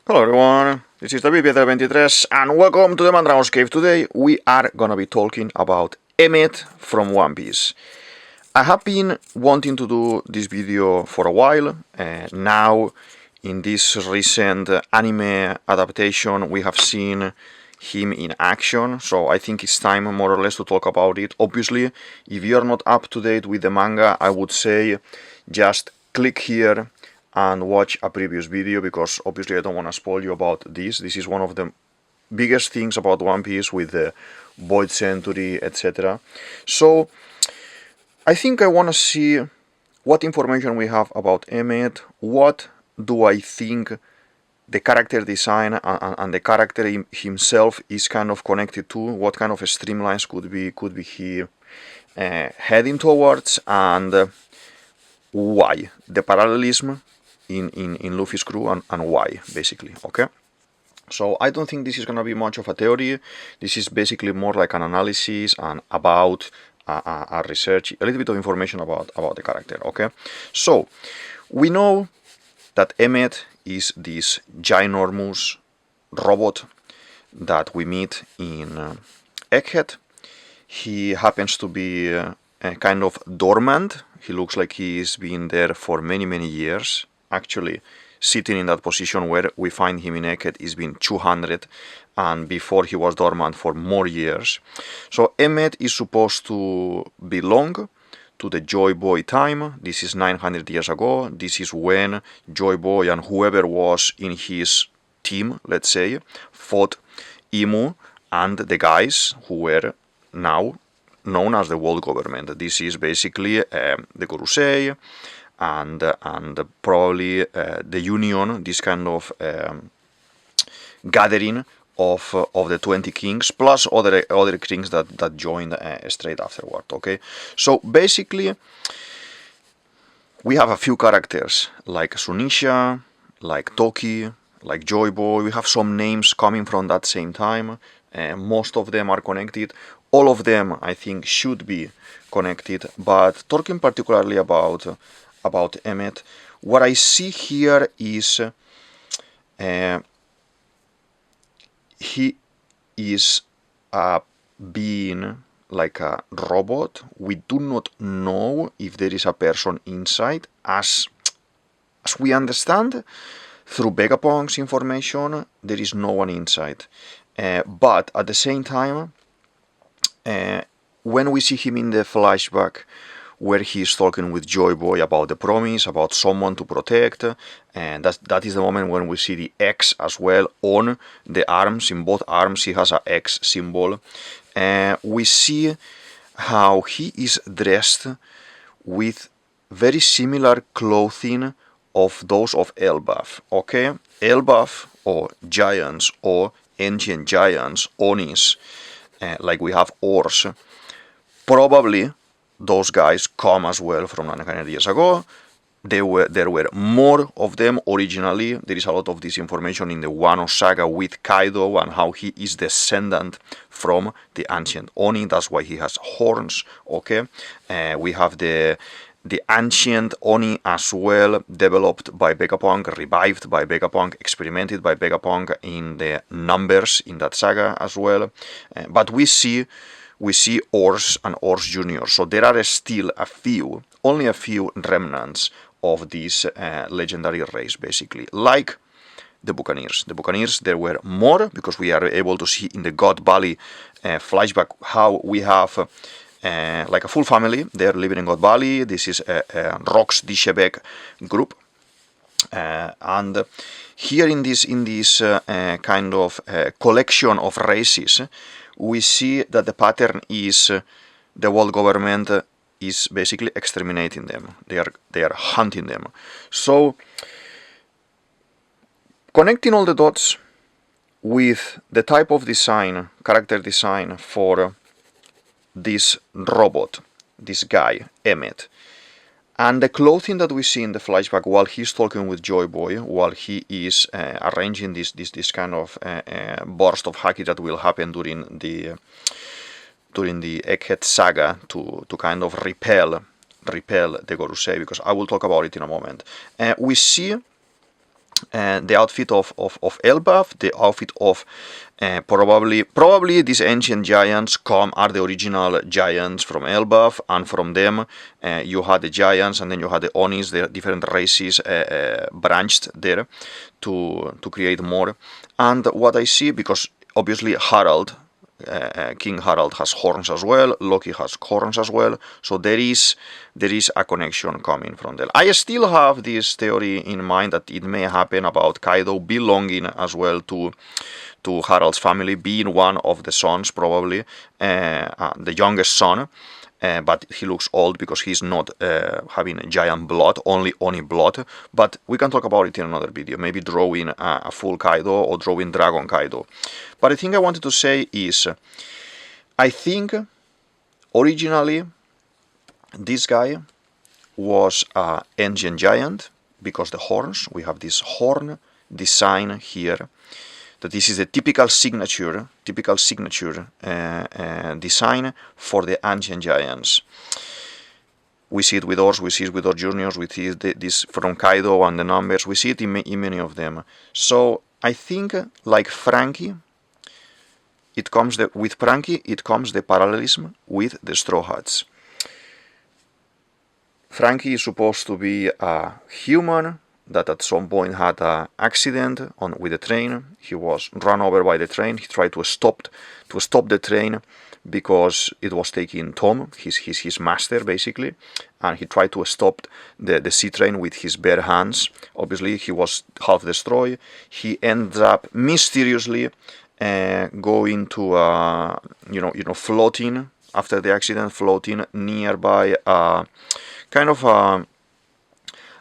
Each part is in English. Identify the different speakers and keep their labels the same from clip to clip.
Speaker 1: Hello everyone, this is DavidViadel23 and welcome to the Mandragon's Cave. Today we are gonna be talking about Emet from One Piece. I have been wanting to do this video for a while. Now in this recent anime adaptation we have seen him in action, so I think it's time more or less to talk about it. Obviously, if you are not up to date with the manga, I would say just click here and watch a previous video, because obviously I don't want to spoil you about this. This is one of the biggest things about One Piece with the Void Century, etc. So I think I want to see what information we have about Emet, what do I think the character design and the character himself is kind of connected to, what kind of streamlines could be he heading towards, and why the parallelism in Luffy's crew and why, basically. Okay, so I don't think this is gonna be much of a theory. This is basically more like an analysis and about a research, a little bit of information about the character. Okay, so we know that Emet is this ginormous robot that we meet in Egghead. He happens to be kind of dormant. He looks like he's been there for many years. Actually, sitting in that position where we find him in Egghead is been 200, and before he was dormant for more years. So Emet is supposed to belong to the Joy Boy time. This is 900 years ago. This is when Joy Boy and whoever was in his team, let's say, fought Imu and the guys who were now known as the world government. This is basically the Gorosei and probably the Union, this kind of gathering of the 20 kings, plus other kings that joined straight afterward. Okay, so basically we have a few characters like Sunisha, like Toki, like Joy Boy. We have some names coming from that same time. Most of them are connected. All of them, I think, should be connected. But talking particularly about Emet, what I see here is he is a being like a robot. We do not know if there is a person inside. As we understand through Vegapunk's information, there is no one inside. But at the same time, when we see him in the flashback where he is talking with Joy Boy about the promise, about someone to protect, and that is the moment when we see the X as well on the arms. In both arms he has a X symbol. We see how he is dressed with very similar clothing of those of Elbaf. Okay, Elbaf, or giants, or ancient giants, Onis, like we have Ors, probably those guys come as well from 900 years ago. There were more of them originally. There is a lot of this information in the Wano saga with Kaido and how he is descendant from the ancient Oni. That's why he has horns. Okay, we have the ancient Oni as well, developed by Vegapunk, revived by Vegapunk, experimented by Vegapunk in the numbers in that saga as well. But we see Ors and Ors Junior. So there are still only a few remnants of this legendary race, basically, like the Buccaneers. The Buccaneers, there were more, because we are able to see in the God Valley flashback how we have like a full family. They're living in God Valley. This is Rox Dishebek group, and here in this kind of collection of races, we see that the pattern is the world government is basically exterminating them. They are hunting them. So connecting all the dots with the type of design, character design for this robot, this guy, Emet, and the clothing that we see in the flashback while he's talking with Joy Boy, while he is arranging this kind of burst of haki that will happen during the Egghead saga to kind of repel the Gorosei, because I will talk about it in a moment. We see the outfit of Elbaf, the outfit of probably these ancient giants are the original giants from Elbaf, and from them you had the giants, and then you had the Onis, the different races branched there to create more. And what I see, because obviously Harald, King Harald has horns as well, Loki has horns as well, so there is a connection coming from there. I still have this theory in mind that it may happen about Kaido belonging as well to Harald's family, being one of the sons, probably the youngest son, but he looks old because he's not having giant blood, only Oni blood. But we can talk about it in another video, maybe drawing a full Kaido or drawing Dragon Kaido. But the thing I wanted to say is, I think originally this guy was an ancient giant, because the horns, we have this horn design here, that this is a typical signature design for the ancient giants. We see it with Ors, we see it with Ors Juniors, we see this from Kaido and the numbers, we see it in many of them. So I think, like Frankie, with Frankie it comes the parallelism with the Strawhats. Frankie is supposed to be a human that at some point had an accident with the train. He was run over by the train. He tried to stop the train because it was taking Tom, his master basically, and he tried to stop the sea train with his bare hands. Obviously he was half destroyed. He ends up mysteriously going to floating after the accident, floating nearby kind of a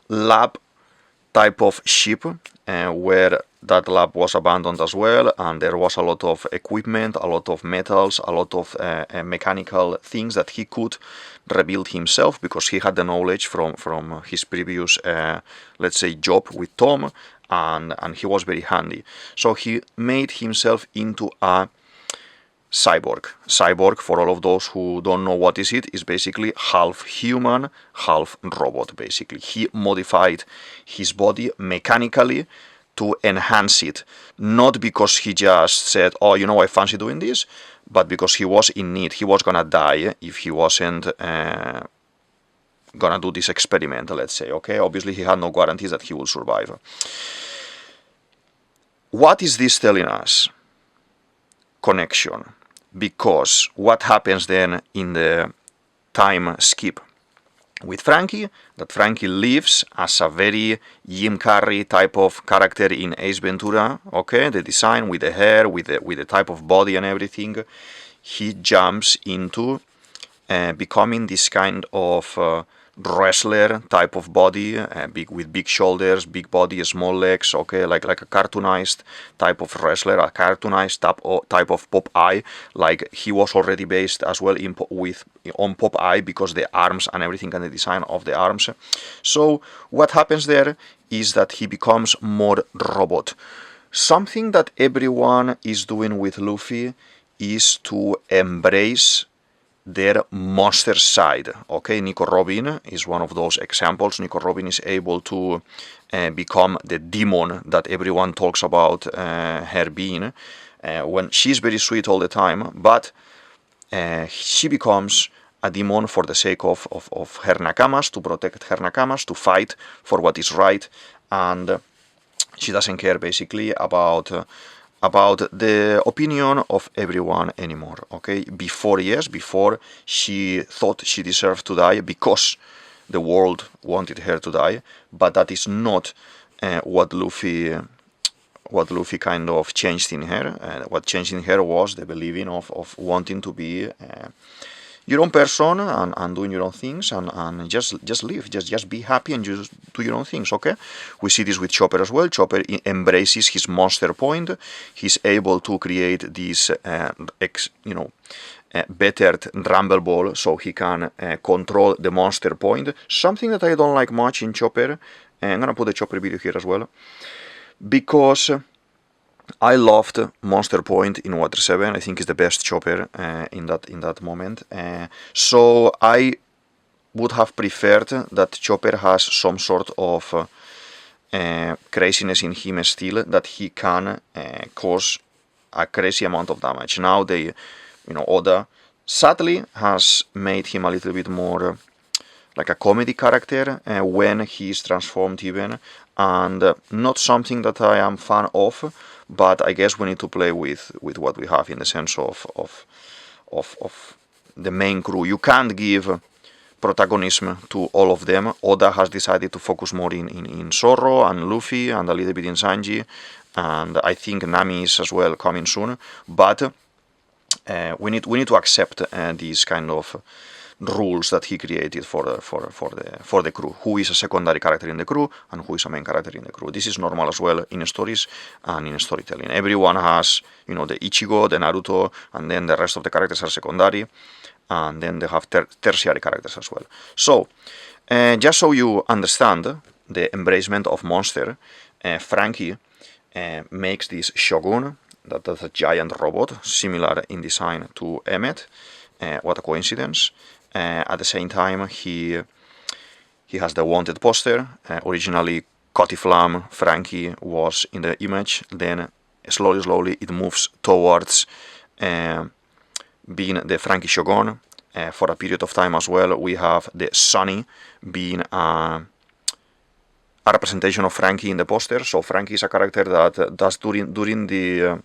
Speaker 1: lab type of ship, where that lab was abandoned as well, and there was a lot of equipment, a lot of metals, a lot of mechanical things that he could rebuild himself, because he had the knowledge from his previous, let's say, job with Tom, and he was very handy. So he made himself into a cyborg. Cyborg, for all of those who don't know what is basically half human, half robot, basically. He modified his body mechanically to enhance it, not because he just said, oh, I fancy doing this, but because he was in need. He was gonna die if he wasn't gonna do this experiment, let's say, okay? Obviously he had no guarantees that he will survive. What is this telling us? Connection. Because what happens then in the time skip with Frankie, that Frankie lives as a very Jim Carrey type of character in Ace Ventura, okay, the design with the hair, with the type of body and everything. He jumps into becoming this kind of wrestler type of body, with big shoulders, big body, small legs, okay, like a cartoonized type of wrestler, a cartoonized type of Popeye, like he was already based as well on Popeye, because the arms and everything and the design of the arms. So what happens there is that he becomes more robot. Something that everyone is doing with Luffy is to embrace their monster side, okay? Nico Robin is one of those examples. Nico Robin is able to become the demon that everyone talks about her being, when she's very sweet all the time, but she becomes a demon for the sake of her nakamas, to protect her nakamas, to fight for what is right, and she doesn't care basically about the opinion of everyone anymore, okay? Before she thought she deserved to die because the world wanted her to die, but that is not what Luffy kind of changed in her. What changed in her was the believing of wanting to be your own person and doing your own things and just live, just be happy and just do your own things, okay? We see this with Chopper as well. Chopper embraces his monster point. He's able to create this bettered Rumble Ball so he can control the monster point. Something that I don't like much in Chopper. I'm gonna put the Chopper video here as well, because I loved Monster Point in Water 7. I think it's the best Chopper in that moment. So I would have preferred that Chopper has some sort of craziness in him still that he can cause a crazy amount of damage. Now Oda sadly has made him a little bit more like a comedy character when he is transformed even, and not something that I am fan of, but I guess we need to play with what we have in the sense of the main crew. You can't give protagonism to all of them. Oda has decided to focus more in Zoro and Luffy and a little bit in Sanji, and I think Nami is as well coming soon, but we need to accept these kind of rules that he created for the crew. Who is a secondary character in the crew and who is a main character in the crew. This is normal as well in stories and in storytelling. Everyone has, the Ichigo, the Naruto, and then the rest of the characters are secondary, and then they have tertiary characters as well. So, just so you understand the embracement of monster, Frankie makes this Shogun, that's a giant robot, similar in design to Emet. What a coincidence. At the same time, he has the wanted poster. Originally, Cotiflam Frankie was in the image. Then slowly it moves towards being the Frankie Shogun. For a period of time as well, we have the Sunny being a representation of Frankie in the poster. So Frankie is a character that does during the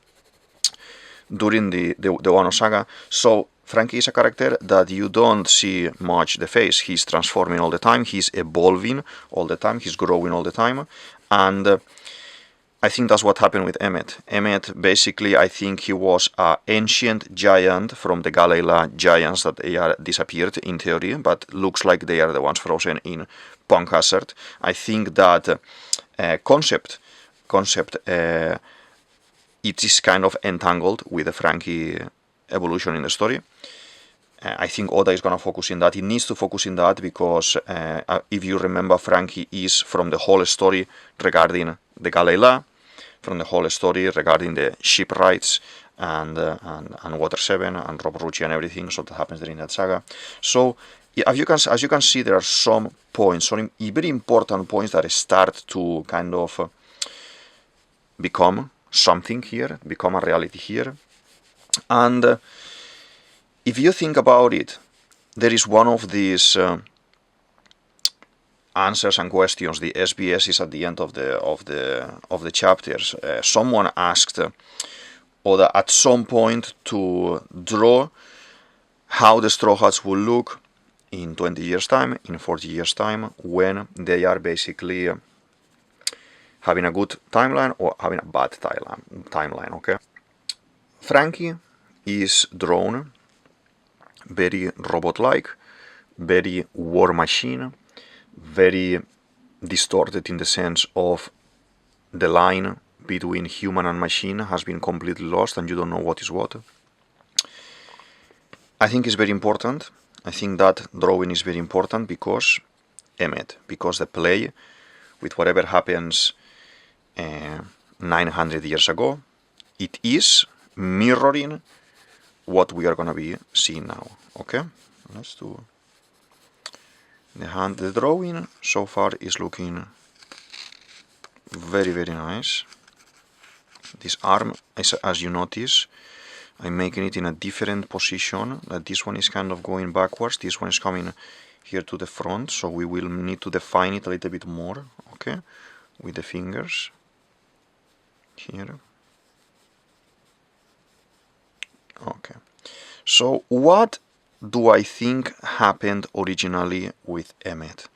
Speaker 1: Wano saga. So Frankie is a character that you don't see much the face. He's transforming all the time, he's evolving all the time, he's growing all the time, and I think that's what happened with Emet. Emet, basically, I think he was an ancient giant from the Galela giants that they are disappeared in theory, but looks like they are the ones frozen in Punk Hazard. I think that concept it is kind of entangled with the Frankie evolution in the story. I think Oda is going to focus in that. He needs to focus in that because if you remember, Frankie is from the whole story regarding the Galela, from the whole story regarding the shipwrights and Water 7 and Rob Rucci and everything. So that happens during that saga. So as you can see, there are some points, some very important points that start to kind of become something here, become a reality here. And if you think about it, there is one of these answers and questions. The SBS is at the end of the chapters. Someone asked Oda at some point to draw how the Straw Hats will look in 20 years time, in 40 years time, when they are basically having a good timeline or having a bad timeline. Okay, Frankie is drawn very robot-like, very war machine, very distorted in the sense of the line between human and machine has been completely lost and you don't know what is what. I think it's very important. I think that drawing is very important because Emet, because the play with whatever happens 900 years ago, it is mirroring what we are going to be seeing now. Okay, let's do the drawing so far is looking very nice. This arm, as you notice, I'm making it in a different position. This one is kind of going backwards, this one is coming here to the front, so we will need to define it a little bit more, okay, with the fingers here. Okay, so what do I think happened originally with Emet?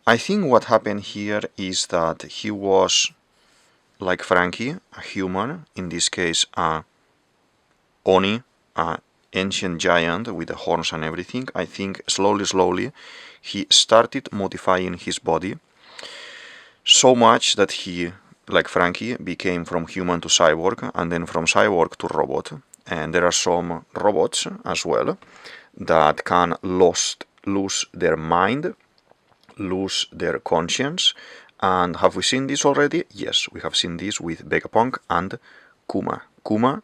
Speaker 1: I think what happened here is that he was, like Frankie, a human, in this case a Oni, an ancient giant with the horns and everything. I think slowly he started modifying his body so much that he, like Frankie, became from human to cyborg and then from cyborg to robot. And there are some robots as well that can lose their mind, lose their conscience. And have we seen this already? Yes, we have seen this with Vegapunk and Kuma. Kuma,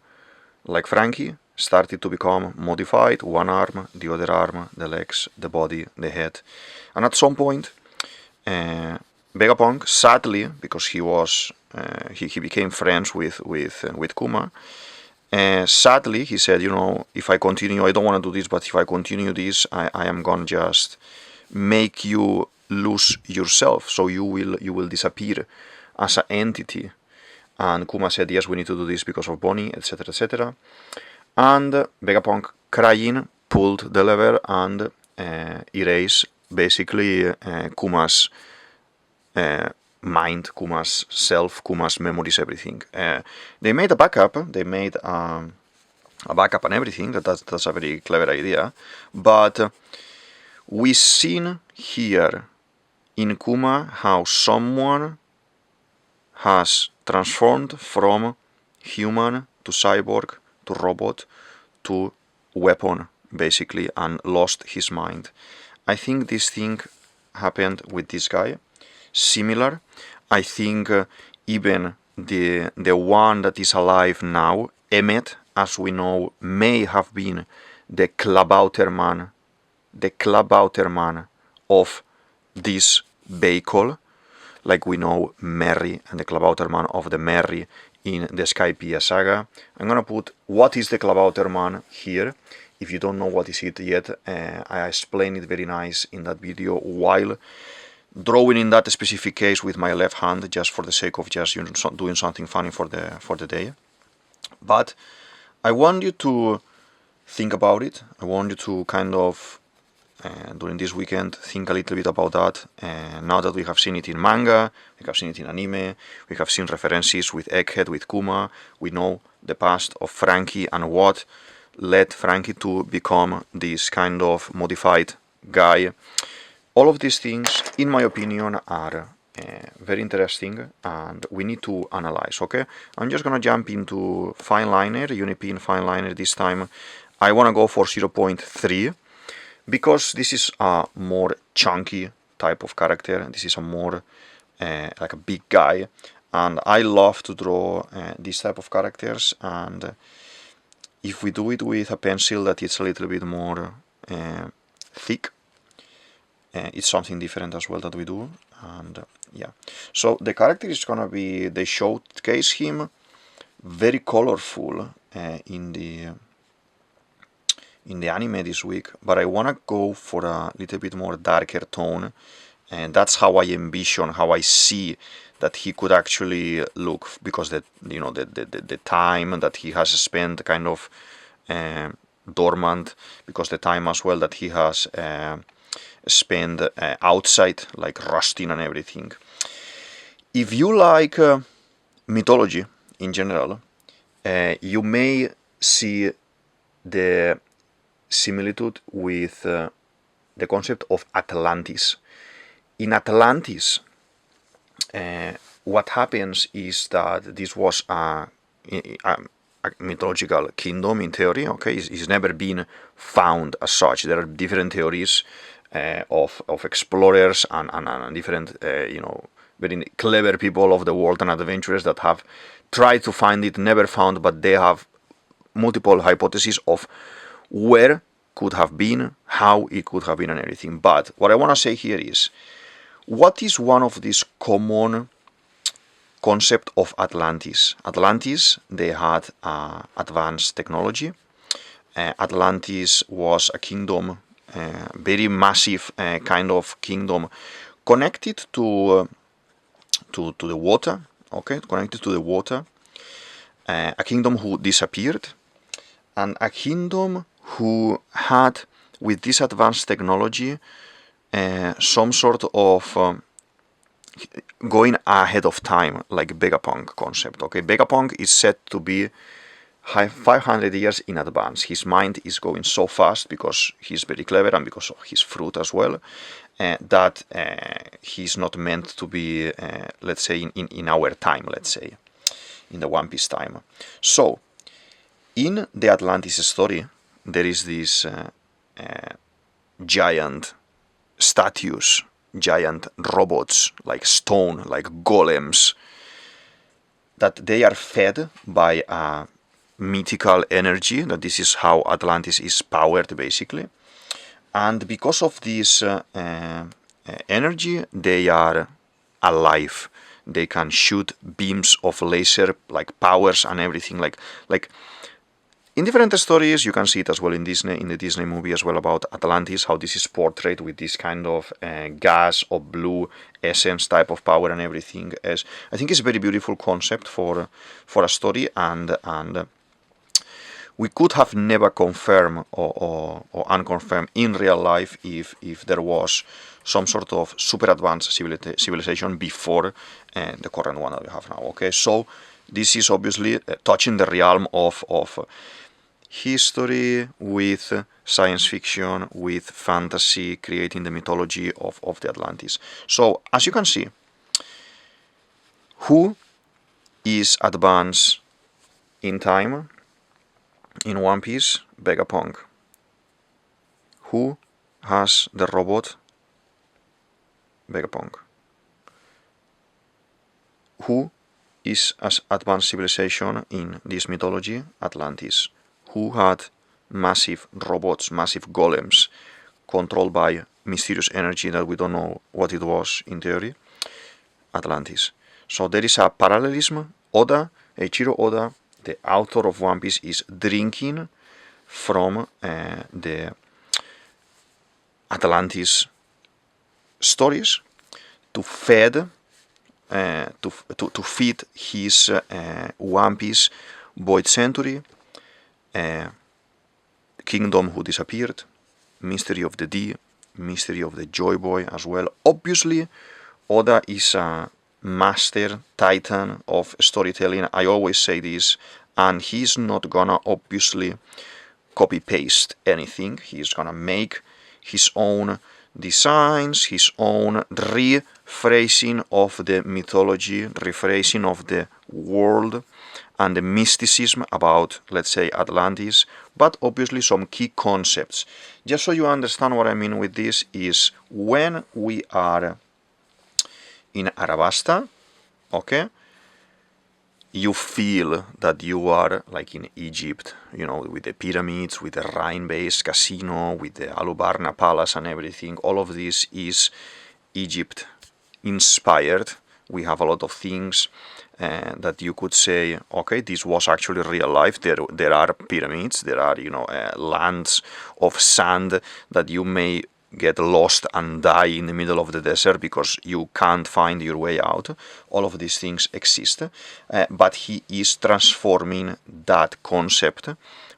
Speaker 1: like Frankie, started to become modified, one arm, the other arm, the legs, the body, the head. And at some point, Vegapunk, sadly, because he was he became friends with Kuma. Sadly, he said, you know, if I continue, I don't want to do this, but if I continue this, I am gonna just make you lose yourself, so you will disappear as an entity. And Kuma said, yes, we need to do this because of Bonnie, etc., etc. And Vegapunk, crying, pulled the lever and erased basically Kuma's mind, Kuma's self, Kuma's memories, everything. They made a backup. They made a backup and everything. That's a very clever idea. But we've seen here in Kuma how someone has transformed from human to cyborg to robot to weapon, basically, and lost his mind. I think this thing happened with this guy. Similar. I think even the one that is alive now, Emet, as we know, may have been the Klabautermann of this vehicle, like we know Merry and the Klabautermann of the Merry in the Skypiea saga. I'm gonna put what is the Klabautermann here. If you don't know what is it yet, I explained it very nice in that video while drawing in that specific case with my left hand, just for the sake of just doing something funny for the day. But I want you to think about it. I want you to kind of during this weekend think a little bit about that. Now that we have seen it in manga, we have seen it in anime, we have seen references with Egghead, with Kuma, we know the past of Frankie and what led Frankie to become this kind of modified guy. All of these things, in my opinion, are very interesting and we need to analyze, okay? I'm just gonna jump into fine liner, Unipin fine liner this time. I wanna go for 0.3 because this is a more chunky type of character. This is a more like a big guy, and I love to draw this type of characters. And if we do it with a pencil that is a little bit more thick, it's something different as well that we do. And yeah, so the character is gonna be, they showcase him very colorful in the anime this week, but I wanna go for a little bit more darker tone, and that's how I envision, how I see that he could actually look, because the time that he has spent kind of dormant, because the time as well that he has spent outside, like rusting and everything. If you like mythology in general, you may see the similitude with the concept of Atlantis. In Atlantis, what happens is that this was a mythological kingdom in theory, okay? It's never been found as such. There are different theories of explorers and different, very clever people of the world and adventurers that have tried to find it, never found, but they have multiple hypotheses of where could have been, how it could have been, and everything. But what I want to say here is, what is one of these common concept of Atlantis? Atlantis, they had advanced technology. Atlantis was a kingdom, very massive kind of kingdom, connected to the water. Okay, connected to the water. A kingdom who disappeared, and a kingdom who had, with this advanced technology, some sort of going ahead of time, like Vegapunk concept. Okay, Vegapunk is said to be 500 years in advance. His mind is going so fast because he's very clever and because of his fruit as well, that he's not meant to be, let's say, in our time, let's say, in the One Piece time. So, in the Atlantis story, there is this giant statues, giant robots, like stone, like golems, that they are fed by a mythical energy, that this is how Atlantis is powered, basically. And because of this energy, they are alive. They can shoot beams of laser, like powers and everything, like in different stories. You can see it as well in Disney, in the Disney movie as well, about Atlantis, how this is portrayed with this kind of gas or blue essence type of power and everything. As I think it's a very beautiful concept for a story, and we could have never confirmed or unconfirmed in real life if there was some sort of super advanced civilization before the current one that we have now. Okay, so this is obviously touching the realm of history with science fiction, with fantasy, creating the mythology of the Atlantis. So as you can see, who is advanced in time in One Piece? Vegapunk. Who has the robot? Vegapunk. Who is as advanced civilization in this mythology? Atlantis. Who had massive robots, massive golems, controlled by mysterious energy that we don't know what it was in theory? Atlantis. So there is a parallelism. Oda, Eiichiro Oda, the author of One Piece, is drinking from the Atlantis stories to feed his One Piece Void Century, Kingdom Who Disappeared, Mystery of the D, Mystery of the Joy Boy as well. Obviously, Oda is a master titan of storytelling. I always say this, and he's not gonna obviously copy-paste anything. He's gonna make his own designs, his own rephrasing of the mythology, rephrasing of the world and the mysticism about, let's say, Atlantis, but obviously some key concepts. Just so you understand what I mean with this is, when we are in Arabasta, okay, you feel that you are like in Egypt, you know, with the pyramids, with the Rhine-based casino, with the Alubarna Palace and everything. All of this is Egypt inspired. We have a lot of things that you could say, okay, this was actually real life. There are pyramids, there are, you know, lands of sand that you may get lost and die in the middle of the desert because you can't find your way out. All of these things exist, but he is transforming that concept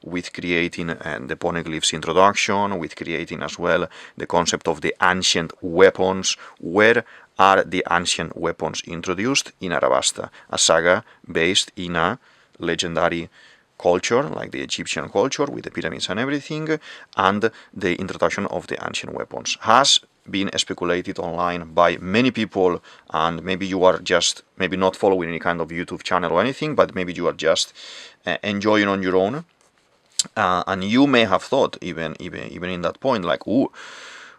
Speaker 1: with creating the poneglyphs introduction, with creating as well the concept of the ancient weapons. Where are the ancient weapons introduced? In Arabasta, a saga based in a legendary culture like the Egyptian culture with the pyramids and everything, and the introduction of the ancient weapons has been speculated online by many people, and maybe you are just maybe not following any kind of YouTube channel or anything, but maybe you are just enjoying on your own, and you may have thought even in that point, like, ooh,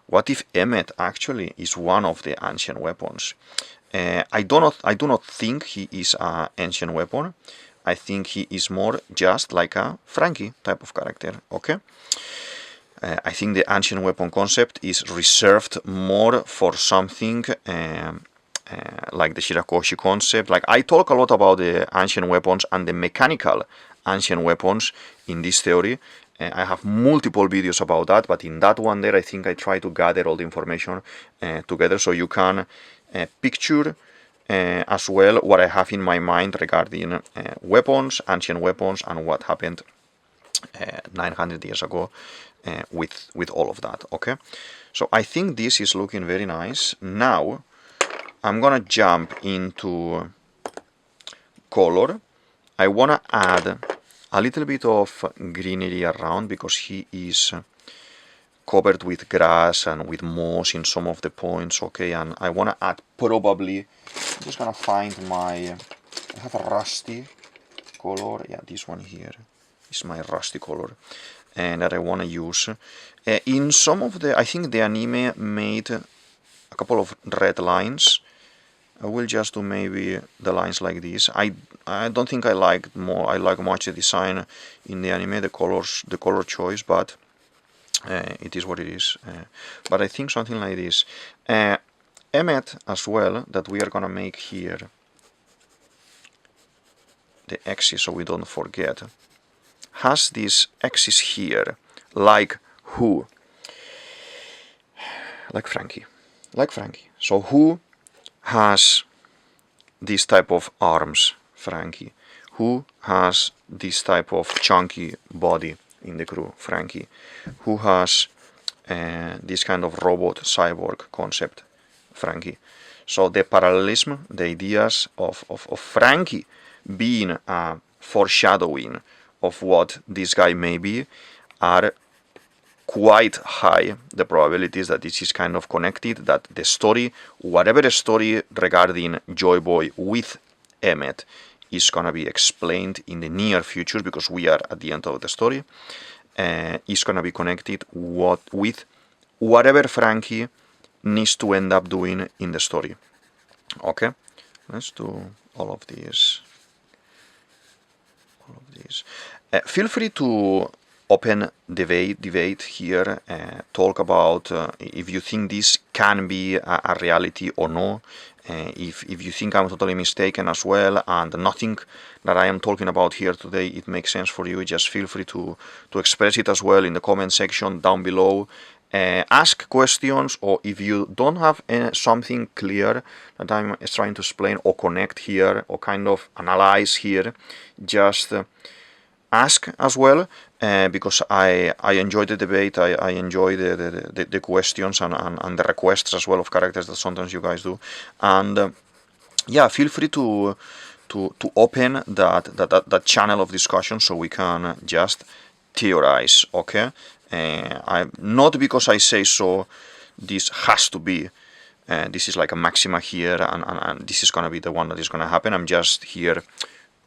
Speaker 1: what if Emet actually is one of the ancient weapons? I do not think he is an ancient weapon. I think he is more just like a Frankie type of character, okay? I think the ancient weapon concept is reserved more for something like the Shirakoshi concept. Like, I talk a lot about the ancient weapons and the mechanical ancient weapons in this theory. I have multiple videos about that, but in that one there, I think I try to gather all the information together so you can picture as well what I have in my mind regarding weapons, ancient weapons, and what happened 900 years ago with all of that, okay? So I think this is looking very nice. Now I'm gonna jump into color. I wanna add a little bit of greenery around because he is covered with grass and with moss in some of the points, okay? And I want to add probably, I'm just gonna find I have a rusty color, yeah, this one here is my rusty color, and that I want to use. In some of the, I think the anime made a couple of red lines. I will just do maybe the lines like this. I don't think I like much the design in the anime, the color choice, but it is what it is. But I think something like this. Emet as well, that we are gonna make here the axis so we don't forget, has this axis here, like who? Like Frankie. So who has this type of arms? Frankie. Who has this type of chunky body in the crew? Frankie. Who has this kind of robot cyborg concept? Frankie. So the parallelism, the ideas of Frankie being a foreshadowing of what this guy may be are quite high. The probabilities that this is kind of connected, that the story, whatever the story regarding Joy Boy with Emet is gonna be explained in the near future, because we are at the end of the story, is gonna be connected with whatever Frankie needs to end up doing in the story. Okay, let's do all of these. Feel free to open debate here, talk about if you think this can be a reality or no, if you think I'm totally mistaken as well, and nothing that I am talking about here today it makes sense for you, just feel free to express it as well in the comment section down below. Ask questions, or if you don't have something clear that I'm trying to explain or connect here or kind of analyze here, just ask as well, because I enjoy the debate, I enjoy the questions and the requests as well of characters that sometimes you guys do, and yeah, feel free to open that channel of discussion so we can just theorize. Okay, I'm not because I say so this has to be this is like a maxima here, and this is gonna be the one that is gonna happen. I'm just here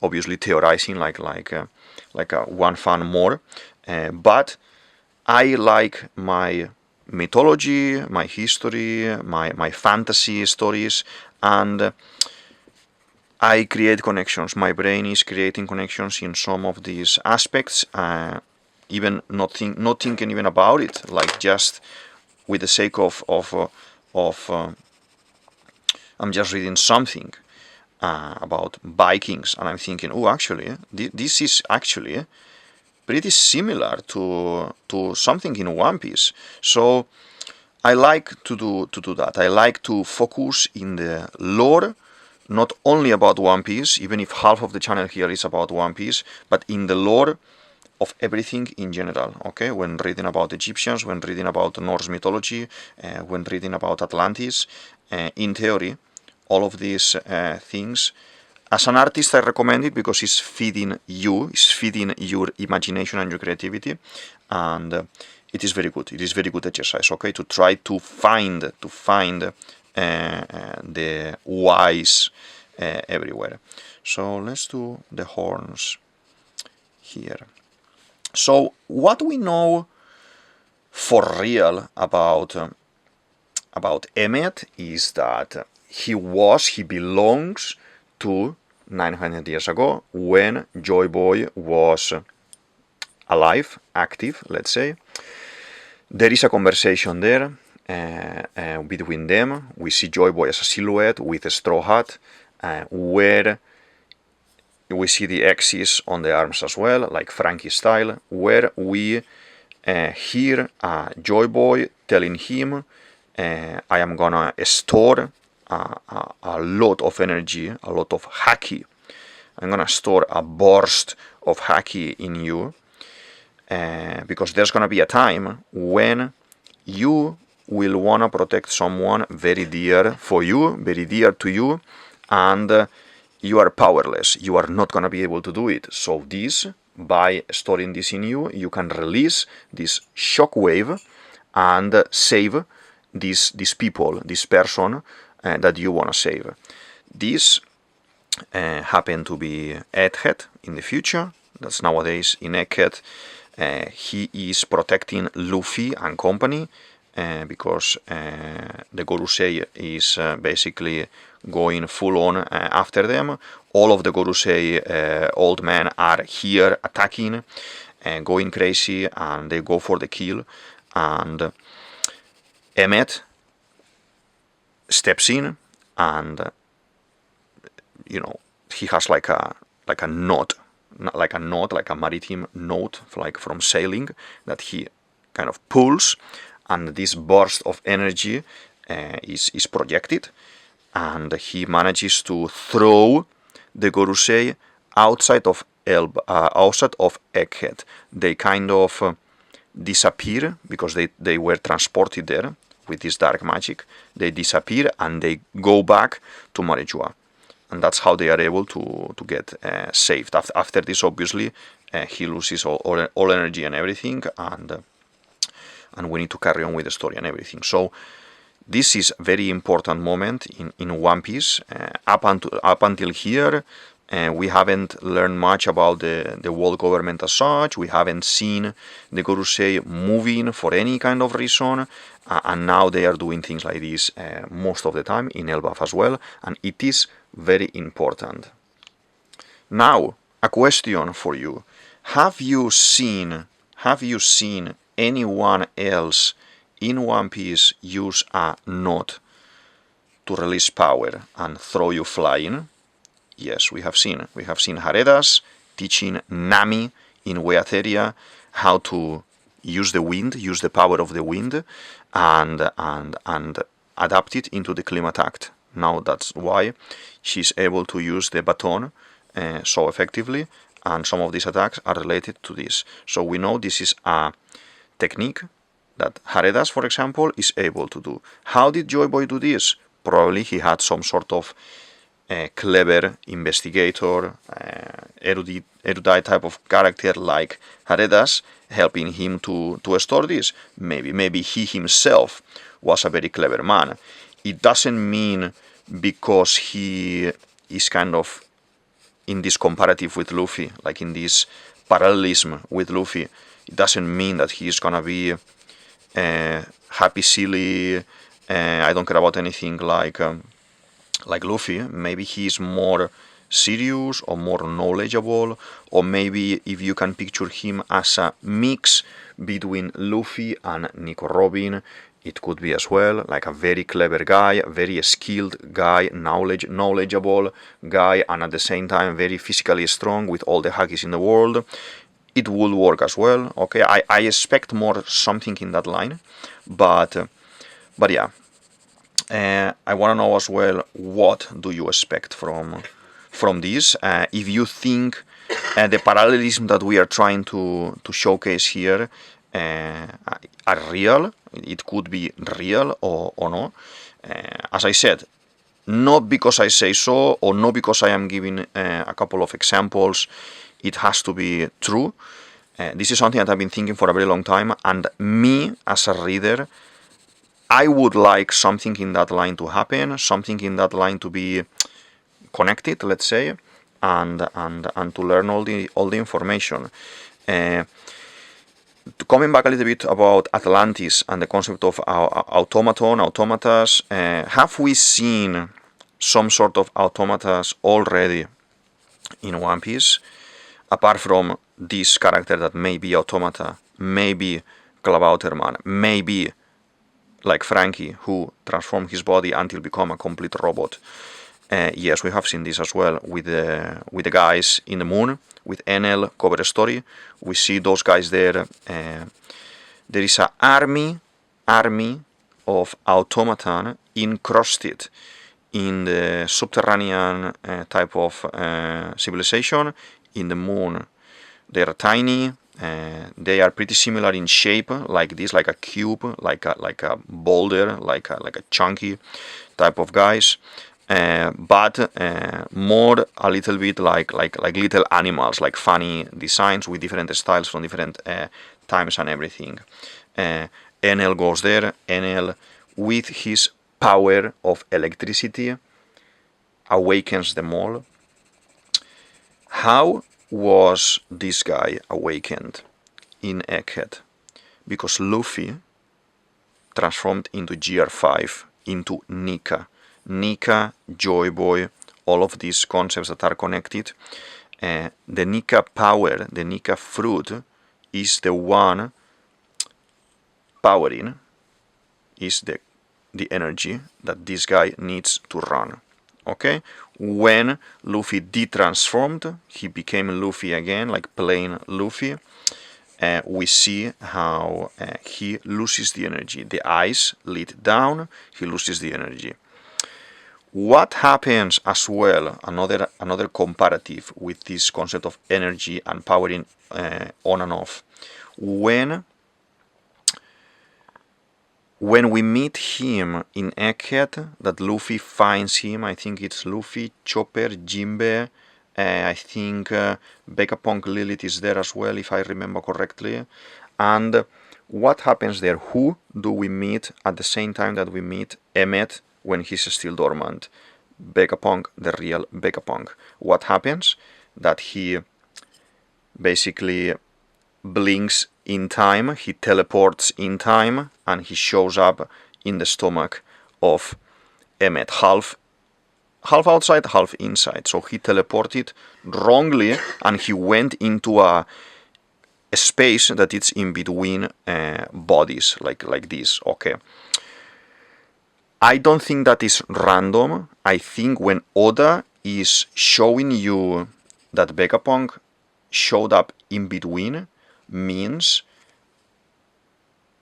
Speaker 1: obviously theorizing like one fan more, but I like my mythology, my history, my fantasy stories, and I create connections. My brain is creating connections in some of these aspects, even not thinking even about it, like just with the sake of I'm just reading something about Vikings, and I'm thinking, oh, actually, this is actually pretty similar to something in One Piece. So I like to do that. I like to focus in the lore, not only about One Piece, even if half of the channel here is about One Piece, but in the lore of everything in general. Okay, when reading about Egyptians, when reading about Norse mythology, when reading about Atlantis, in theory, all of these things. As an artist, I recommend it because it's feeding you, it's feeding your imagination and your creativity, and it is very good. It is very good exercise. Okay, to try to find the whys everywhere. So let's do the horns here. So what we know for real about Emet is that he belongs to 900 years ago, when Joy Boy was alive, active, let's say. There is a conversation there between them. We see Joy Boy as a silhouette with a straw hat, where we see the X's on the arms as well, like Frankie style, where we hear Joy Boy telling him, I am gonna store a lot of energy, a lot of haki. I'm gonna store a burst of haki in you, because there's gonna be a time when you will wanna protect someone very dear for you, very dear to you, and you are powerless. You are not gonna be able to do it. So this, by storing this in you, you can release this shockwave and save these people, this person that you want to save. This happened to be Egghead in the future. That's nowadays in Egghead. He is protecting Luffy and company, because the Gorosei is basically going full on after them. All of the Gorosei old men are here attacking, going crazy, and they go for the kill. And Emet steps in, and you know, he has like a knot, like a maritime knot, like from sailing, that he kind of pulls, and this burst of energy is projected, and he manages to throw the Gorusei outside of Egghead. They kind of disappear because they were transported there with this dark magic. They disappear and they go back to Marejua, and that's how they are able to get saved. After this, obviously, he loses all energy and everything, and we need to carry on with the story and everything. So this is a very important moment in One Piece. Up until here, we haven't learned much about the world government as such. We haven't seen the Gorusei moving for any kind of reason, and now they are doing things like this most of the time in Elbaf as well, and it is very important. Now, a question for you: Have you seen anyone else in One Piece use a knot to release power and throw you flying? Yes, we have seen. We have seen Haredas teaching Nami in Weatheria how to use the wind, use the power of the wind, and adapt it into the Climate Act. Now that's why she's able to use the baton so effectively, and some of these attacks are related to this. So we know this is a technique that Haredas, for example, is able to do. How did Joy Boy do this? Probably he had some sort of clever investigator, erudite type of character like Haredas, helping him to store this. Maybe he himself was a very clever man. It doesn't mean because he is kind of in this comparative with Luffy, like in this parallelism with Luffy, it doesn't mean that he's gonna be happy, silly, I don't care about anything like Luffy. Maybe he's more serious or more knowledgeable, or maybe if you can picture him as a mix between Luffy and Nico Robin, it could be as well, like a very clever guy, a very skilled guy, knowledgeable guy, and at the same time very physically strong with all the Hakis in the world. It would work as well. Okay, I expect more something in that line, but yeah. I want to know as well, what do you expect from this? If you think the parallelism that we are trying to showcase here are real, it could be real or no. As I said, not because I say so, or not because I am giving a couple of examples, it has to be true. This is something that I've been thinking for a very long time, and me as a reader, I would like something in that line to happen, something in that line to be connected, let's say, and to learn all the information. Coming back a little bit about Atlantis and the concept of automatas, have we seen some sort of automatas already in One Piece? Apart from this character that may be automata, maybe Klabautermann, maybe like Frankie, who transformed his body until become a complete robot. Yes, we have seen this as well with the guys in the moon, with Enel cover story. We see those guys there. There is an army of automaton encrusted in the subterranean type of civilization in the moon. They are tiny. They are pretty similar in shape, like this, like a cube, like a boulder, like a chunky type of guys, but more a little bit like little animals, like funny designs with different styles from different times and everything. Enel goes there. Enel, with his power of electricity, awakens them all. How was this guy awakened in Egghead? Because Luffy transformed into GR5, into Nika, Joy Boy, all of these concepts that are connected. The Nika power, the Nika fruit, is the one powering, is the the energy that this guy needs to run. Okay, when Luffy de-transformed, he became Luffy again, like plain Luffy. We see how he loses the energy. The eyes lit down, he loses the energy. What happens as well, another comparative with this concept of energy and powering on and off, when we meet him in Egghead, that Luffy finds him, I think it's Luffy, Chopper, Jinbe, I think Vegapunk Lilith is there as well, if I remember correctly. And what happens there? Who do we meet at the same time that we meet Emet when he's still dormant? Vegapunk, the real Vegapunk. What happens? That he basically blinks in time, he teleports in time, and he shows up in the stomach of Emet, half outside, half inside. So he teleported wrongly, and he went into a space that is in between bodies, like this. Okay. I don't think that is random. I think when Oda is showing you that Vegapunk showed up in between, means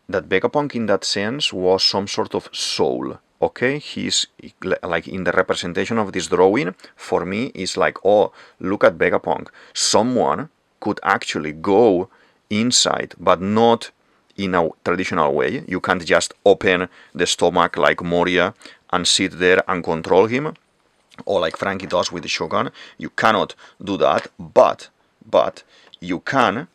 Speaker 1: that Vegapunk in that sense was some sort of soul. Okay, he's like in the representation of this drawing, for me, is like, oh, look at Vegapunk. Someone could actually go inside, but not in a traditional way. You can't just open the stomach like Moria and sit there and control him, or like Frankie does with the Shogun. You cannot do that, but you can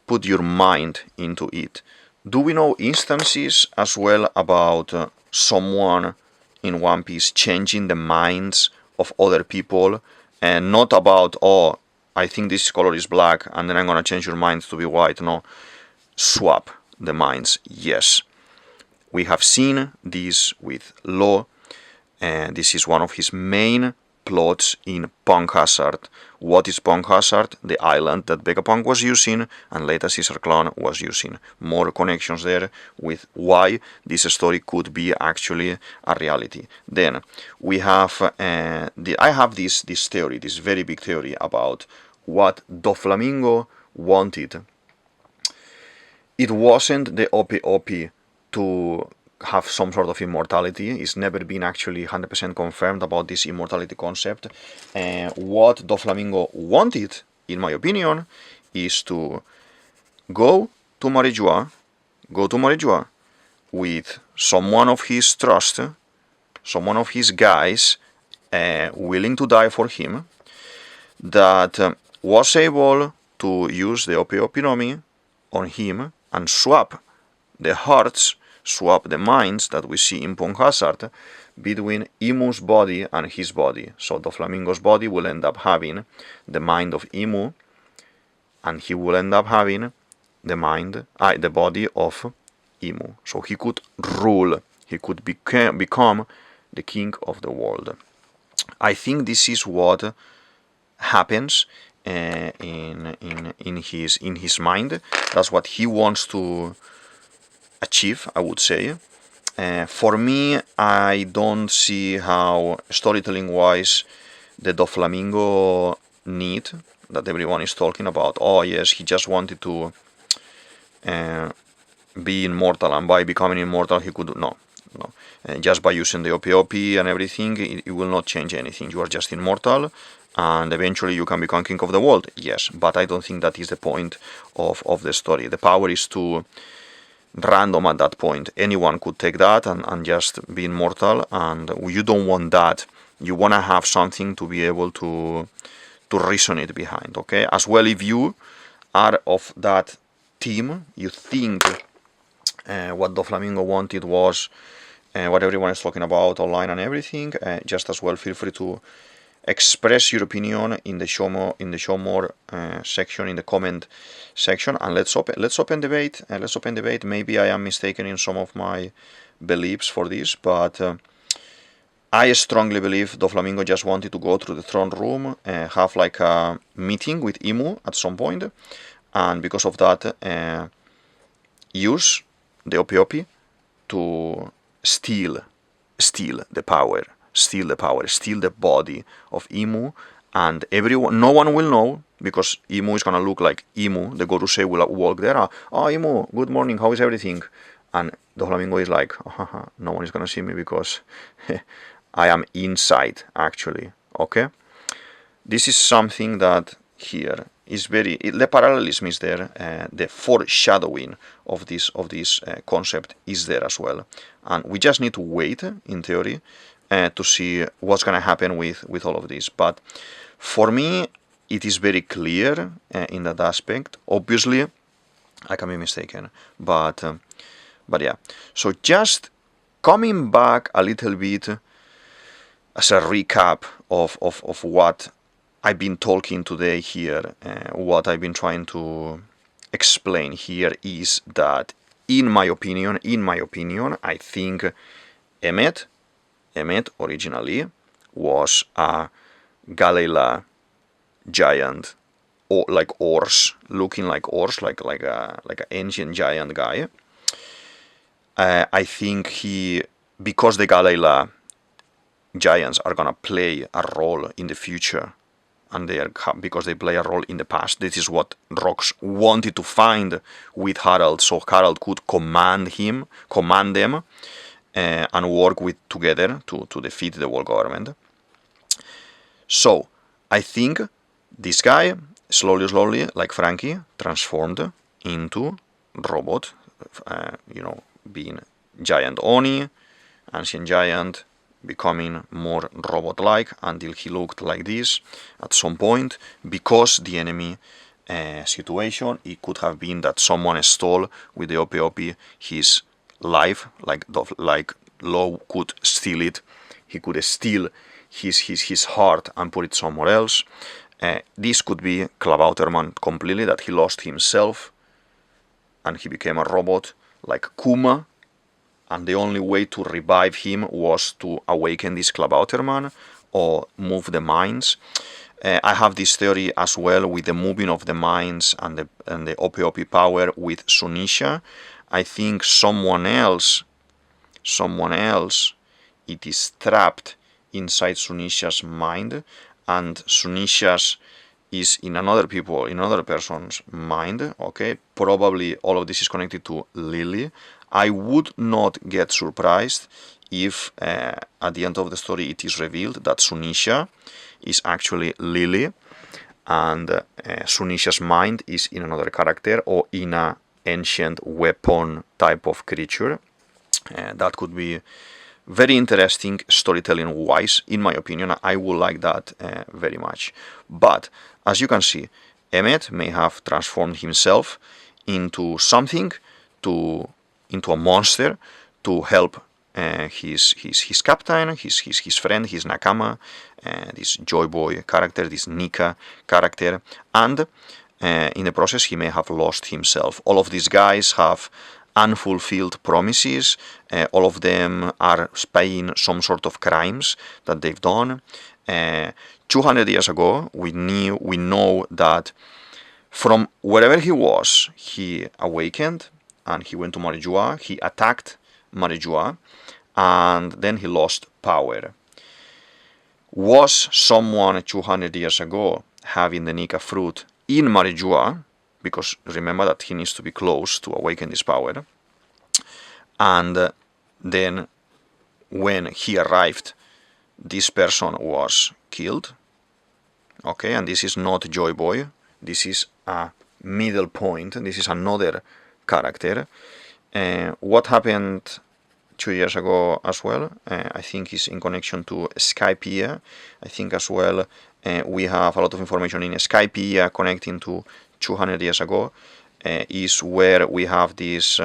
Speaker 1: put your mind into it. Do we know instances as well about someone in One Piece changing the minds of other people, and not about, oh, I think this color is black and then I'm gonna change your mind to be white? No, swap the minds. Yes, we have seen this with Law, and this is one of his main plots in Punk Hazard. What is Punk Hazard? The island that Vegapunk was using and later Caesar Clown was using. More connections there with why this story could be actually a reality. Then we have I have this theory, this very big theory about what Doflamingo wanted. It wasn't the OP to have some sort of immortality. It's never been actually 100% confirmed about this immortality concept. What Doflamingo wanted, in my opinion, is to go to Marijua with someone of his trust, someone of his guys, willing to die for him, that was able to use the OP Nomi on him and swap the hearts, swap the minds that we see in Punk Hazard between Imu's body and his body. So Doflamingo's body will end up having the mind of Imu, and he will end up having the body of Imu. So he could rule, he could become the king of the world. I think this is what happens in his mind. That's what he wants to achieve, I would say. For me, I don't see how, storytelling wise, the Doflamingo need that everyone is talking about, oh yes, he just wanted to be immortal, and by becoming immortal he could no. Just by using the OP and everything, it will not change anything. You are just immortal and eventually you can become king of the world. Yes, but I don't think that is the point of the story. The power is too random at that point. Anyone could take that and just be immortal, and you don't want that. You want to have something to be able to resonate behind, okay? As well, if you are of that team, you think what Doflamingo wanted was what everyone is talking about online and everything, just as well feel free to express your opinion in the show more section, in the comment section, and let's open debate. Maybe I am mistaken in some of my beliefs for this, but I strongly believe Doflamingo just wanted to go through the throne room, have like a meeting with Imu at some point, and because of that use the OP to steal the power, steal the body of Imu, and no one will know, because Imu is gonna look like Imu. The Gorusei will walk there. Oh, Imu, good morning. How is everything? And the flamingo is like, no one is gonna see me because I am inside, actually. Okay. This is something that here is the parallelism is there. The foreshadowing of this concept is there as well, and we just need to wait, in theory, to see what's gonna happen with all of this. But for me, it is very clear in that aspect. Obviously, I can be mistaken, but yeah. So just coming back a little bit as a recap of what I've been talking today here, what I've been trying to explain here is that, in my opinion, I think Emet originally was a Galela giant, or like ores, looking like ores, like an ancient giant guy. I think because the Galela giants are gonna play a role in the future, and because they play a role in the past. This is what Rox wanted to find with Harald, so Harald could command them, and work together to defeat the world government. So I think this guy slowly, like Frankie, transformed into robot, being giant Oni, ancient giant, becoming more robot-like, until he looked like this at some point, because the enemy situation, it could have been that someone stole with the OP his life, like Law could steal it. He could steal his heart and put it somewhere else. This could be Klabautermann completely, that he lost himself and he became a robot like Kuma, and the only way to revive him was to awaken this Klabautermann or move the mines. I have this theory as well with the moving of the mines and the OP power with Sunisha. I think someone else, it is trapped inside Sunisha's mind, and Sunisha's is in another person's mind. Okay, probably all of this is connected to Lily. I would not get surprised if at the end of the story it is revealed that Sunisha is actually Lily, and Sunisha's mind is in another character or in an ancient weapon type of creature. That could be very interesting storytelling wise, in my opinion. I would like that very much. But as you can see, Emet may have transformed himself into something, into a monster, to help his captain, his friend, his nakama, this Joy Boy character, this Nika character, and in the process he may have lost himself. All of these guys have unfulfilled promises. All of them are paying some sort of crimes that they've done. 200 years ago, we know that from wherever he was, he awakened and he went to Marijua. He attacked Marijua, and then he lost power. Was someone 200 years ago having the Nika fruit in Marijua? Because remember that he needs to be close to awaken this power. And then when he arrived, this person was killed. Okay, and this is not Joy Boy. This is a middle point. This is another character. What happened 2 years ago as well, I think is in connection to Skypiea. I think as well we have a lot of information in Skypiea connecting to 200 years ago, is where we have this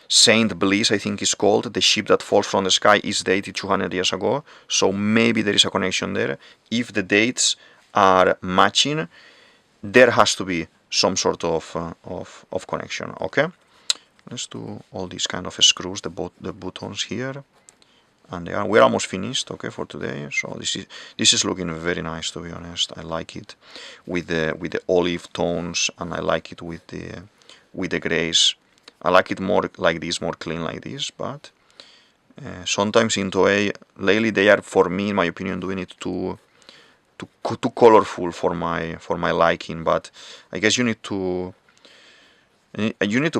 Speaker 1: Saint Bliss, I think is called. The ship that falls from the sky is dated 200 years ago, so maybe there is a connection there. If the dates are matching, there has to be some sort of connection. Okay, let's do all these kind of screws, the buttons here, and we're almost finished. Okay, for today. So this is looking very nice, to be honest. I like it with the olive tones, and I like it with the grays I like it more like this, more clean like this, but sometimes in Toei, lately they are, for me, in my opinion, doing it too colorful for my liking. But I guess you need to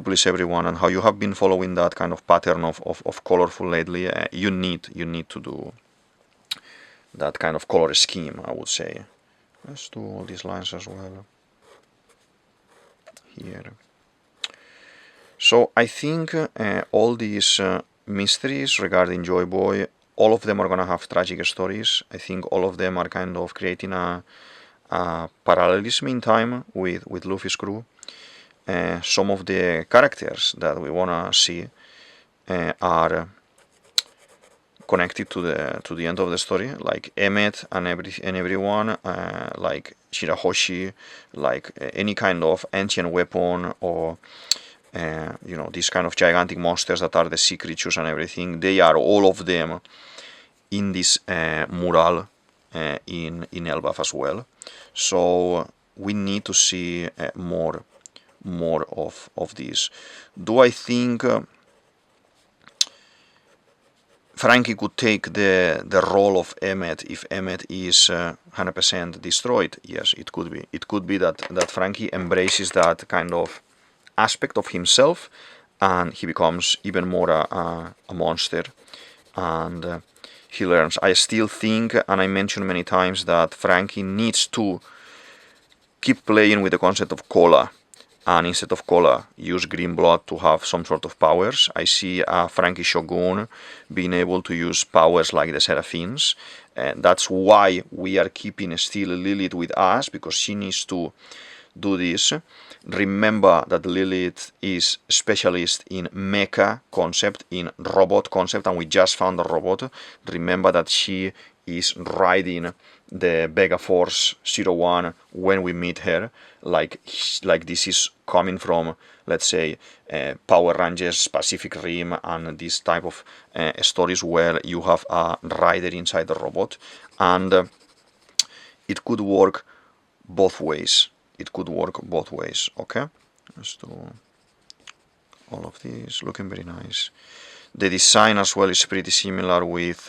Speaker 1: please everyone, and how you have been following that kind of pattern of colorful lately. You need to do that kind of color scheme, I would say. Let's do all these lines as well here. So I think all these mysteries regarding Joy Boy, all of them are gonna have tragic stories. I think all of them are kind of creating a parallelism in time with Luffy's crew. Some of the characters that we wanna see are connected to the end of the story, like Emet and everyone, like Shirahoshi, like any kind of ancient weapon, or you know, these kind of gigantic monsters that are the sea creatures and everything. They are all of them in this mural in Elbaf as well. So we need to see more of this. Do I think Frankie could take the role of Emet if Emet is 100% destroyed? Yes, it could be. It could be that Frankie embraces that kind of aspect of himself, and he becomes even more a monster, and he learns. I still think, and I mentioned many times, that Frankie needs to keep playing with the concept of cola, and instead of cola, use green blood to have some sort of powers. I see Frankie Shogun being able to use powers like the Seraphins, and that's why we are keeping still Lilith with us, because she needs to do this. Remember that Lilith is specialist in mecha concept, in robot concept, and we just found a robot. Remember that she is riding the Vega Force 01 when we meet her, like this is coming from, let's say, Power Rangers, Pacific Rim, and this type of stories where you have a rider inside the robot, and it could work both ways. Okay, let's do all of these, looking very nice. The design as well is pretty similar with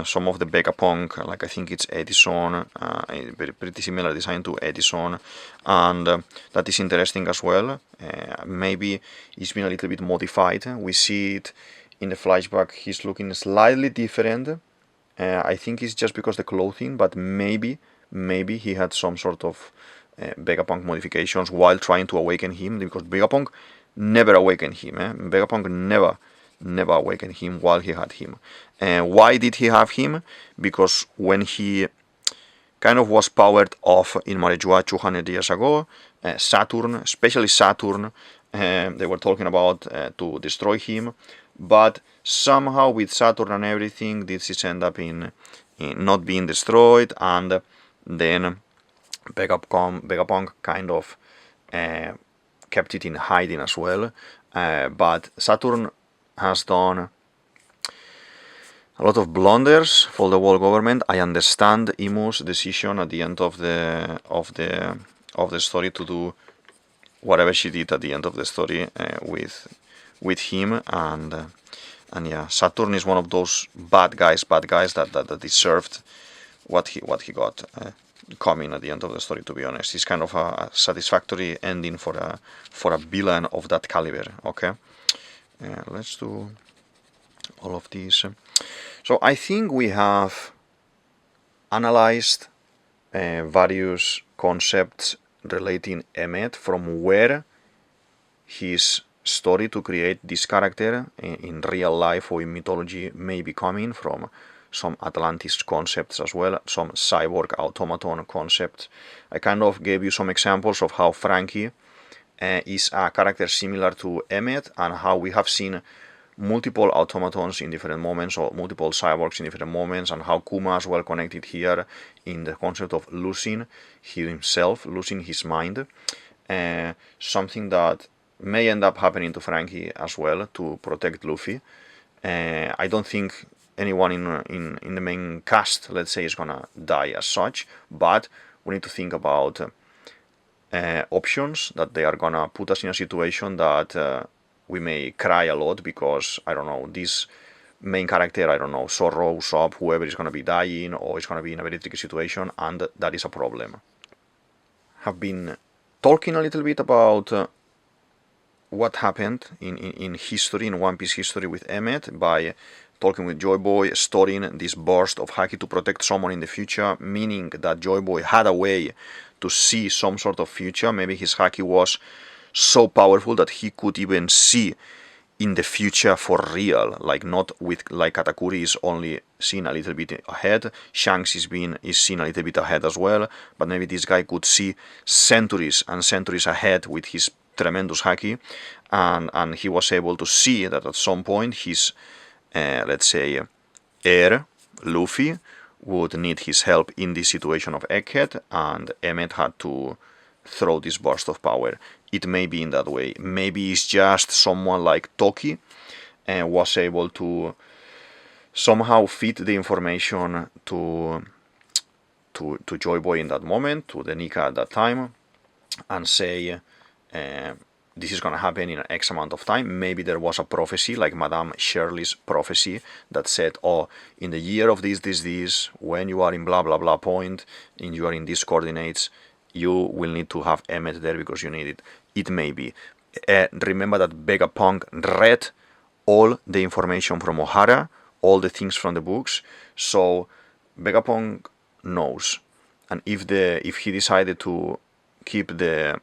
Speaker 1: some of the Vegapunk, like I think it's Edison, pretty similar design to Edison, and that is interesting as well. Maybe it's been a little bit modified. We see it in the flashback, he's looking slightly different. I think it's just because the clothing, but maybe he had some sort of Vegapunk modifications while trying to awaken him, because Vegapunk never awakened him. Vegapunk never awakened him while he had him. Why did he have him? Because when he kind of was powered off in Marejua 200 years ago, Saturn, especially Saturn, they were talking about to destroy him, but somehow with Saturn and everything, this is end up in not being destroyed, and then Vegapunk kind of kept it in hiding as well. But Saturn has done a lot of blunders for the world government. I understand Imu's decision at the end of the story to do whatever she did at the end of the story with him, and yeah, Saturn is one of those bad guys that deserved what he got coming at the end of the story. To be honest, it's kind of a satisfactory ending for a villain of that caliber. Okay, let's do all of these. So I think we have analyzed various concepts relating Emet, from where his story to create this character in real life or in mythology may be coming from. Some Atlantis concepts as well, some cyborg automaton concepts. I kind of gave you some examples of how Frankie is a character similar to Emet, and how we have seen multiple automatons in different moments, or multiple cyborgs in different moments, and how Kuma as well connected here in the concept of losing himself, losing his mind. Something that may end up happening to Frankie as well to protect Luffy. I don't think anyone in the main cast, let's say, is gonna die as such, but we need to think about options that they are gonna put us in a situation that we may cry a lot because, I don't know, this main character, I don't know, Sorrow, Usopp, whoever is gonna be dying or is gonna be in a very tricky situation, and that is a problem. Have been talking a little bit about what happened in history, in One Piece history with Emet, by talking with Joy Boy, storing this burst of Haki to protect someone in the future, meaning that Joy Boy had a way to see some sort of future. Maybe his Haki was so powerful that he could even see in the future for real, like not with, like Katakuri is only seen a little bit ahead, Shanks is seen a little bit ahead as well, but maybe this guy could see centuries and centuries ahead with his tremendous Haki, and he was able to see that at some point his, let's say, heir, Luffy, would need his help in this situation of Egghead, and Emmet had to throw this burst of power. It may be in that way. Maybe it's just someone like Toki was able to somehow feed the information to Joy Boy in that moment, to the Nika at that time, and say, this is going to happen in X amount of time. Maybe there was a prophecy, like Madame Shirley's prophecy, that said, oh, in the year of this, when you are in blah blah blah point, and you are in these coordinates, you will need to have Emmet there because you need it. It may be. Remember that Vegapunk read all the information from Ohara, all the things from the books, so Vegapunk knows. And if he decided to keep the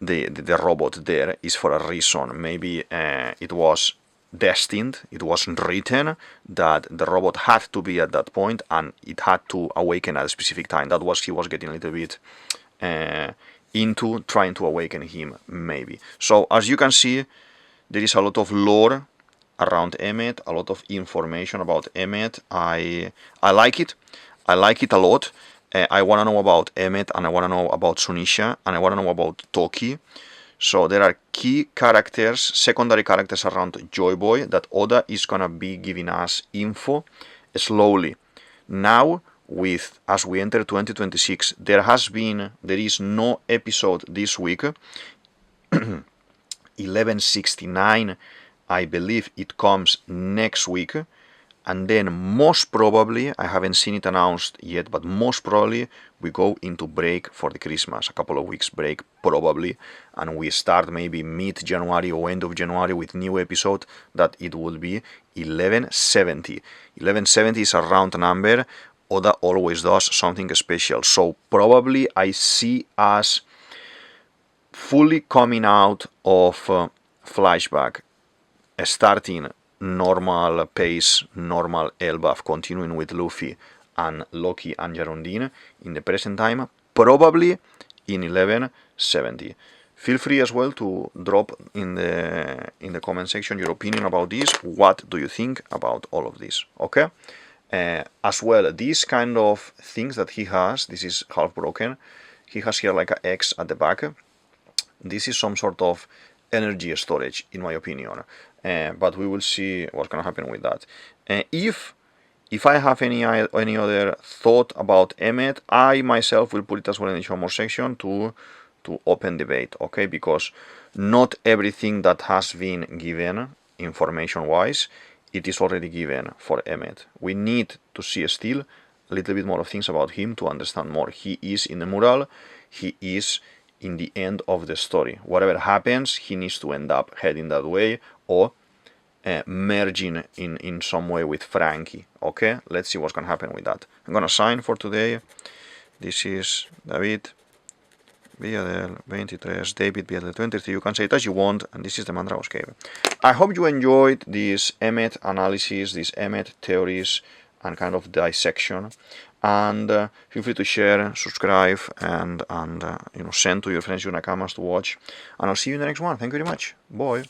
Speaker 1: robot there, is for a reason. Maybe it was destined, it was written that the robot had to be at that point and it had to awaken at a specific time. That was, he was getting a little bit into trying to awaken him, maybe. So as you can see, there is a lot of lore around Emmet, a lot of information about Emmet. I like it. I like it a lot. I want to know about Emmet, and I want to know about Sunisha, and I want to know about Toki. So there are key characters, secondary characters around Joy Boy that Oda is gonna be giving us info slowly. Now, as we enter 2026, there is no episode this week. 1169, I believe it comes next week. And then most probably, I haven't seen it announced yet, but most probably we go into break for the Christmas, a couple of weeks break probably, and we start maybe mid-January or end of January with new episode that it will be 1170. 1170 is a round number. Oda always does something special. So probably I see us fully coming out of flashback, starting normal pace, normal Elbaf, continuing with Luffy and Loki and Jarundine in the present time, probably in 1170. Feel free as well to drop in the comment section your opinion about this. What do you think about all of this? Okay. As well, these kind of things that he has, this is half broken. He has here like an X at the back. This is some sort of energy storage, in my opinion. But we will see what's gonna happen with that. If I have any other thought about Emmet, I myself will put it as well in the show more section to open debate, okay? Because not everything that has been given information-wise, it is already given for Emmet. We need to see still a little bit more of things about him to understand more. He is in the mural, he is in the end of the story. Whatever happens, he needs to end up heading that way or merging in some way with Frankie. Okay, let's see what's gonna happen with that. I'm gonna sign for today. This is DavidViadel23, DavidViadel23. You can say it as you want, and this is the Mandragos Cave. I hope you enjoyed this Emmet analysis, these Emmet theories, and kind of dissection. And feel free to share, subscribe, and send to your friends, your nakamas to watch. And I'll see you in the next one. Thank you very much. Bye.